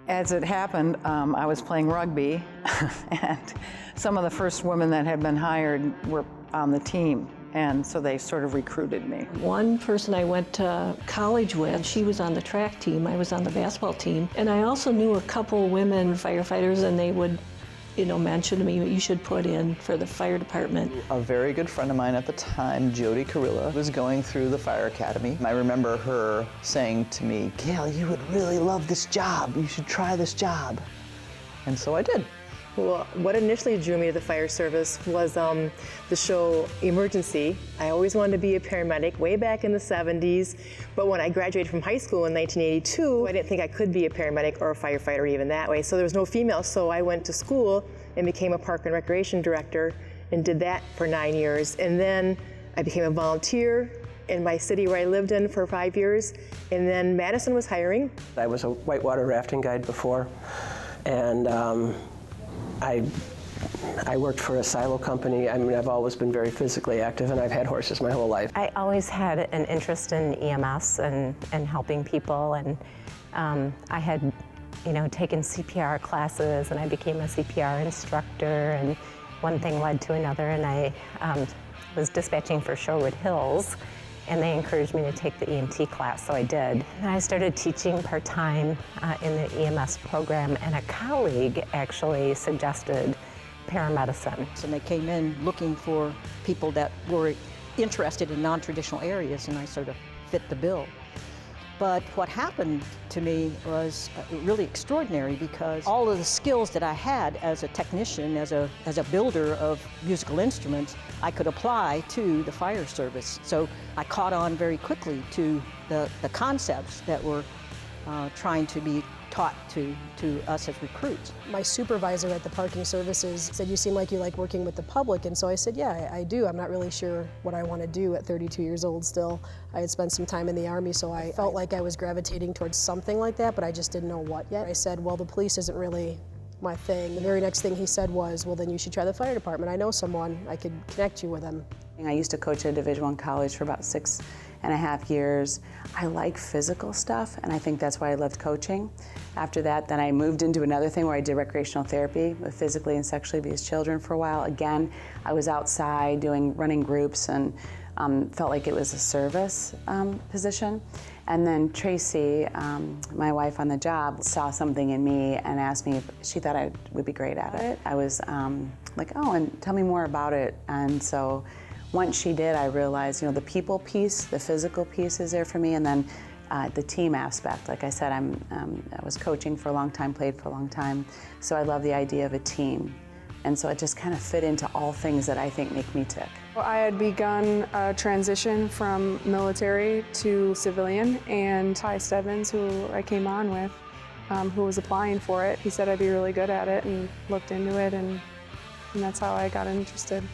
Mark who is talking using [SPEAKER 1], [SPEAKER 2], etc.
[SPEAKER 1] As it happened, I was playing rugby, and some of the first women that had been hired were on the team, and so they sort of recruited me.
[SPEAKER 2] One person I went to college with, she was on the track team, I was on the basketball team, and I also knew a couple women firefighters, and they would mention to me, you should put in for the fire department.
[SPEAKER 3] A very good friend of mine at the time, Jody Carilla, was going through the fire academy. I remember her saying to me, Gail, you would really love this job. You should try this job. And so I did.
[SPEAKER 4] Well, what initially drew me to the fire service was the show Emergency. I always wanted to be a paramedic way back in the 70s, but when I graduated from high school in 1982, I didn't think I could be a paramedic or a firefighter even that way, so there was no female, so I went to school and became a park and recreation director and did that for 9 years, and then I became a volunteer in my city where I lived in for 5 years, and then Madison was hiring.
[SPEAKER 5] I was a whitewater rafting guide before, and I worked for a silo company. I mean, I've always been very physically active, and I've had horses my whole life.
[SPEAKER 6] I always had an interest in EMS and helping people, and I had, taken CPR classes, and I became a CPR instructor, and one thing led to another, and I was dispatching for Sherwood Hills, and they encouraged me to take the EMT class, so I did. And I started teaching part-time in the EMS program, and a colleague actually suggested paramedicine.
[SPEAKER 7] And they came in looking for people that were interested in non-traditional areas, and I sort of fit the bill. But what happened to me was really extraordinary, because all of the skills that I had as a technician, as a builder of musical instruments, I could apply to the fire service. So I caught on very quickly to the concepts that were trying to be taught to us as recruits.
[SPEAKER 8] My supervisor at the parking services said, you seem like you like working with the public, and so I said, yeah, I do. I'm not really sure what I want to do at 32 years old still. I had spent some time in the Army, so I felt like I was gravitating towards something like that, but I just didn't know what yet. I said, well, the police isn't really my thing. The very next thing he said was, well, then you should try the fire department. I know someone, I could connect you with him.
[SPEAKER 9] I used to coach at a Division I college for about 6.5 years. I like physical stuff, and I think that's why I loved coaching. After that, then I moved into another thing where I did recreational therapy with physically and sexually abused children for a while. Again, I was outside running groups, and felt like it was a service position. And then Tracy, my wife on the job, saw something in me and asked me if she thought I would be great at it. I was like, oh, and tell me more about it. And so once she did, I realized, the people piece, the physical piece is there for me, and then the team aspect. Like I said, I was coaching for a long time, played for a long time, so I love the idea of a team. And so it just kind of fit into all things that I think make me tick.
[SPEAKER 10] Well, I had begun a transition from military to civilian, and Ty Stebbins, who I came on with, who was applying for it, he said I'd be really good at it, and looked into it, and that's how I got interested.